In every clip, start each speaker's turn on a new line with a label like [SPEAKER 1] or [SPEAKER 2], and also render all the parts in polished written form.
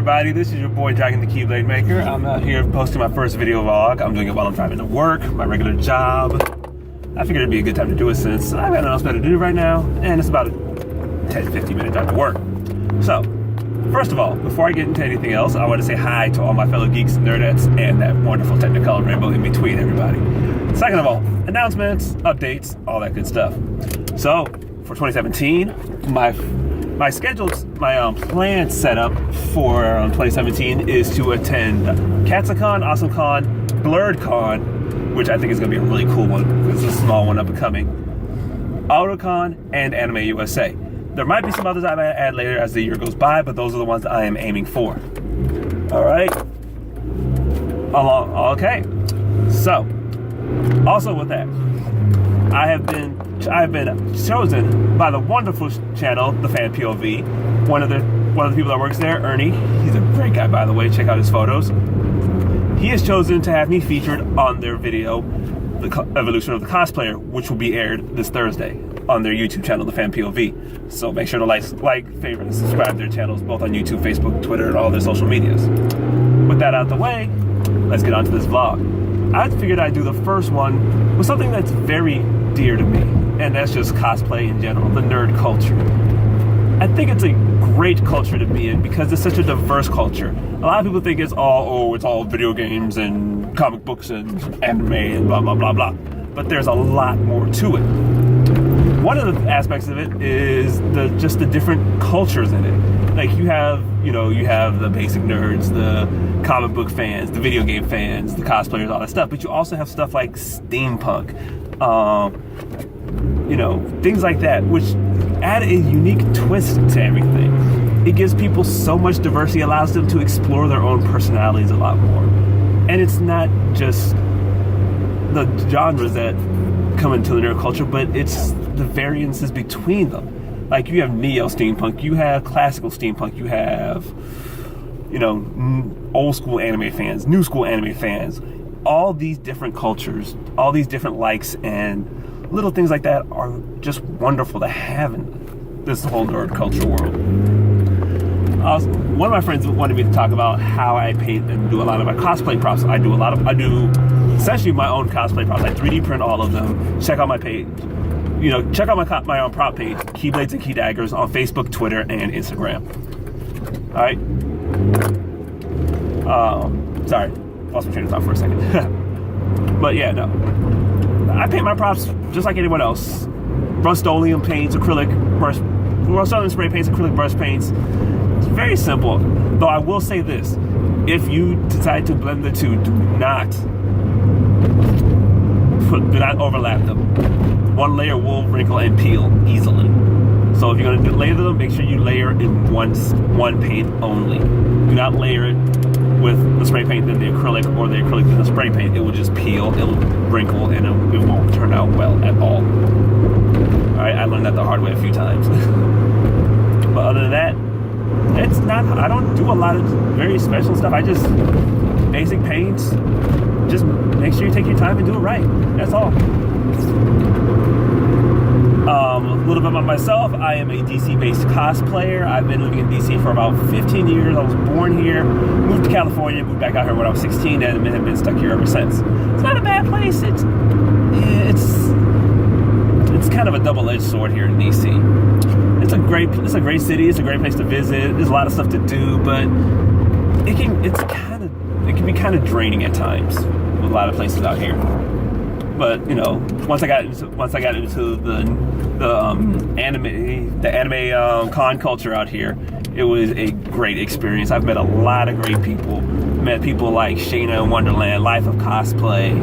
[SPEAKER 1] everybody, this is your boy Dragon the Keyblade Maker. I'm out here posting my first video vlog. I'm doing it while I'm driving to work, my regular job. I figured it'd be a good time to do it since I've got nothing else better to do right now, and it's about a 10-15 minute drive to work. So, first of all, before I get into anything else, I want to say hi to all my fellow geeks and nerdettes and that wonderful Technicolor rainbow in between everybody. Second of all, announcements, updates, all that good stuff. So, for 2017, my planned setup for 2017 is to attend Katsacon, AwesomeCon, BlurredCon, which I think is going to be a really cool one. It's a small one up and coming. AutoCon and Anime USA. There might be some others I might add later as the year goes by, but those are the ones that I am aiming for. All right. Okay. So, also with that, I have been chosen by the wonderful channel, The Fan POV. One of the people that works there, Ernie. He's a great guy, by the way. Check out his photos. He has chosen to have me featured on their video, The Evolution of the Cosplayer, which will be aired this Thursday on their YouTube channel, The Fan POV. So make sure to like, favorite, and subscribe to their channels, both on YouTube, Facebook, Twitter, and all their social medias. With that out the way, let's get on to this vlog. I figured I'd do the first one with something that's very dear to me, and that's just cosplay in general, the nerd culture. I think it's a great culture to be in because it's such a diverse culture. A lot of people think it's all video games and comic books and anime and blah, blah, blah, blah. But there's a lot more to it. One of the aspects of it is just the different cultures in it. Like you have the basic nerds, the comic book fans, the video game fans, the cosplayers, all that stuff. But you also have stuff like steampunk, things like that, which add a unique twist to everything. It gives people so much diversity, allows them to explore their own personalities a lot more. And it's not just the genres that come into the nerd culture, but it's the variances between them. Like you have neo-steampunk, you have classical steampunk, you have, old school anime fans, new school anime fans. All these different cultures, all these different likes and little things like that are just wonderful to have in this whole nerd culture world. One of my friends wanted me to talk about how I paint and do a lot of my cosplay props. I do essentially my own cosplay props. I 3D print all of them. Check out my page. Check out my own prop page, Keyblades and Key Daggers, on Facebook, Twitter, and Instagram. All right. Sorry, lost my train of thought for a second. But yeah, no. I paint my props just like anyone else. Rust-Oleum paints, Rust-Oleum spray paints, acrylic brush paints. It's very simple. Though I will say this: if you decide to blend the two, do not overlap them. One layer will wrinkle and peel easily. So if you're going to layer them, make sure you layer in one paint only. Do not layer it with the spray paint then the acrylic, or the acrylic then the spray paint. It will just peel, it'll wrinkle, and it won't turn out well at all. Alright, I learned that the hard way a few times. But other than that, I don't do a lot of very special stuff. I just, basic paints, just make sure you take your time and do it right. That's all. A little bit about myself. I am a DC-based cosplayer. I've been living in DC for about 15 years. I was born here, moved to California, moved back out here when I was 16, and have been stuck here ever since. It's not a bad place. It's kind of a double-edged sword here in DC. It's a great city. It's a great place to visit. There's a lot of stuff to do, but it can be kind of draining at times with a lot of places out here. But once I got into the anime con culture out here, it was a great experience. I've met a lot of great people. Met people like Shayna in Wonderland, Life of Cosplay,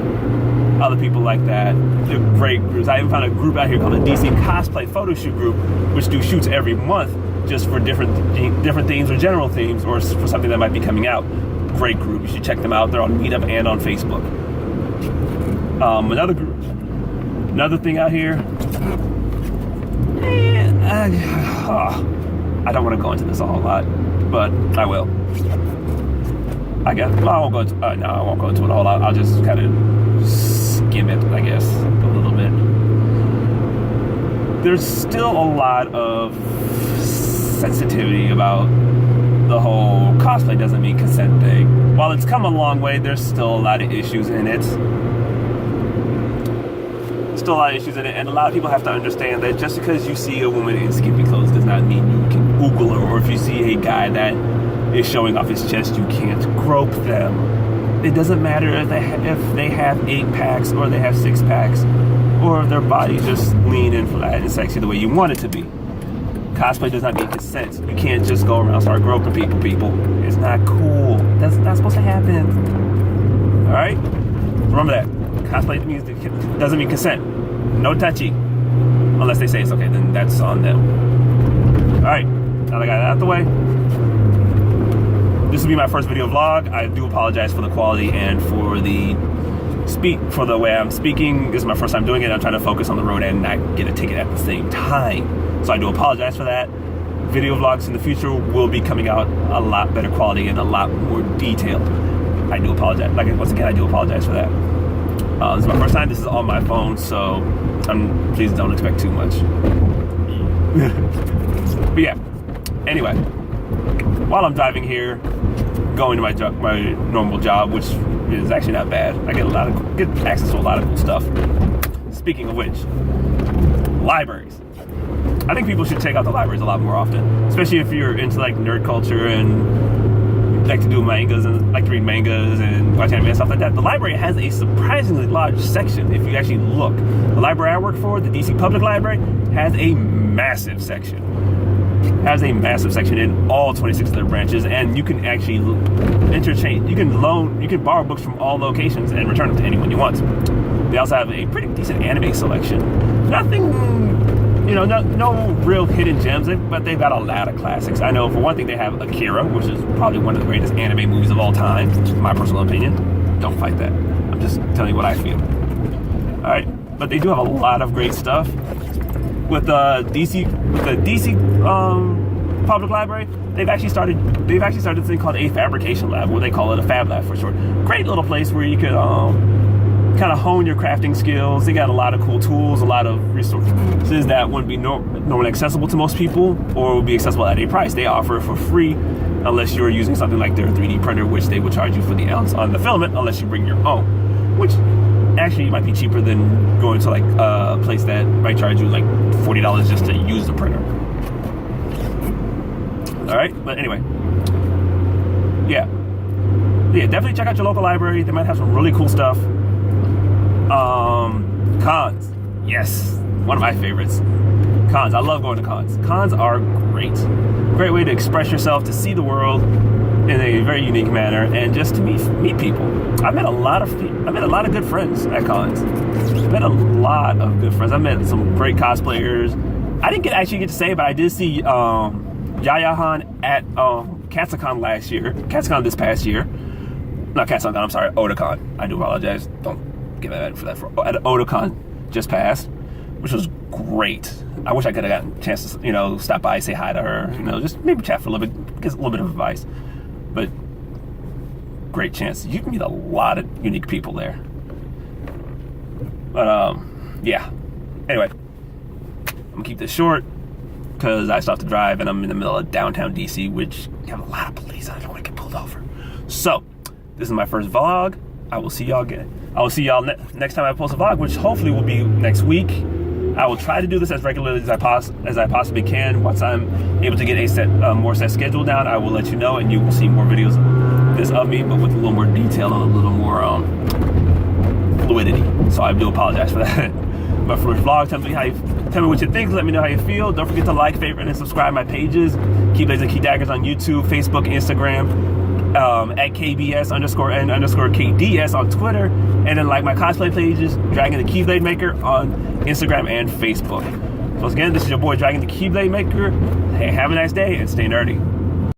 [SPEAKER 1] other people like that. They're great groups. I even found a group out here called the DC Cosplay Photo Shoot Group, which do shoots every month just for different themes or general themes, or for something that might be coming out. Great group. You should check them out. They're on Meetup and on Facebook. Another thing out here. I don't want to go into this a whole lot, but I will. I won't go into it a whole lot. I'll just kind of skim it, I guess, a little bit. There's still a lot of sensitivity about the whole cosplay doesn't mean consent thing. While it's come a long way, there's still a lot of issues in it. And a lot of people have to understand that just because you see a woman in skimpy clothes does not mean you can Google her, or if you see a guy that is showing off his chest, you can't grope them. It doesn't matter if they have 8-packs or they have 6-packs, or if their body just lean and flat and sexy the way you want it to be. Cosplay does not mean consent. You can't just go around and start groping people. It's not cool. That's not supposed to happen. All right? Remember that. Cosplay doesn't mean consent. No touchy. Unless they say it's okay, then that's on them. All right. Now that I got that out of the way, this will be my first video vlog. I do apologize for the quality and for the way I'm speaking. This is my first time doing it. I'm trying to focus on the road and not get a ticket at the same time. So I do apologize for that. Video vlogs in the future will be coming out a lot better quality and a lot more detailed. I do apologize. Once again, I do apologize for that. This is my first time. This is on my phone, so please don't expect too much. But yeah. Anyway, while I'm driving here, going to my normal job, which is actually not bad. I get access to a lot of cool stuff. Speaking of which, libraries. I think people should check out the libraries a lot more often, especially if you're into like nerd culture and like to do mangas and like to read mangas and watch anime and stuff like that. The library has a surprisingly large section if you actually look. The library I work for, the DC Public Library, has a massive section. In all 26 of their branches, and you can actually interchange. You can borrow books from all locations and return them to anyone you want. They also have a pretty decent anime selection. Nothing, no real hidden gems, but they've got a lot of classics. I know for one thing they have Akira, which is probably one of the greatest anime movies of all time, in my personal opinion. Don't fight that. I'm just telling you what I feel. All right, but they do have a lot of great stuff. With the DC Public Library, they've actually started this thing called a fabrication lab, where they call it a fab lab for short. Great little place where you could kind of hone your crafting skills. They got a lot of cool tools, a lot of resources that wouldn't be normally accessible to most people, or would be accessible at a price. They offer it for free, unless you're using something like their 3D printer, which they will charge you for the ounce on the filament, unless you bring your own, which actually might be cheaper than going to like a place that might charge you like $40 just to use the printer. All right, but anyway, yeah, definitely check out your local library. They might have some really cool stuff. Cons, yes, one of my favorites. Cons, I love going to cons. Cons are great way to express yourself, to see the world in a very unique manner, and just to meet people. I've met a lot of good friends at cons. I've met a lot of good friends. I met some great cosplayers. I didn't actually get to say, but I did see Yaya Han at Katsukon last year. Katsukon this past year. Not Katsukon, I'm sorry, Otakon. I do apologize. Don't get mad for that. At Otakon just passed, which was great. I wish I could have gotten a chance to, stop by, say hi to her, just maybe chat for a little bit, get a little bit of advice. But great chance. You can meet a lot of unique people there. But yeah. Anyway, I'm gonna keep this short because I still have to drive, and I'm in the middle of downtown DC, which have a lot of police. I don't want to get pulled over. So this is my first vlog. I will see y'all again. I will see y'all next time I post a vlog, which hopefully will be next week. I will try to do this as regularly as I possibly can. Once I'm able to get a more set schedule down, I will let you know, and you will see more videos of me, but with a little more detail and a little more fluidity. So I do apologize for that. My first vlog, tell me what you think. Let me know how you feel. Don't forget to like, favorite, and subscribe my pages. Keyblades and Key Daggers on YouTube, Facebook, Instagram. At KBS_N_KDS on Twitter, and then like my cosplay pages, Dragon the Keyblade Maker on Instagram and Facebook. So again, this is your boy Dragon the Keyblade Maker. Hey, have a nice day and stay nerdy.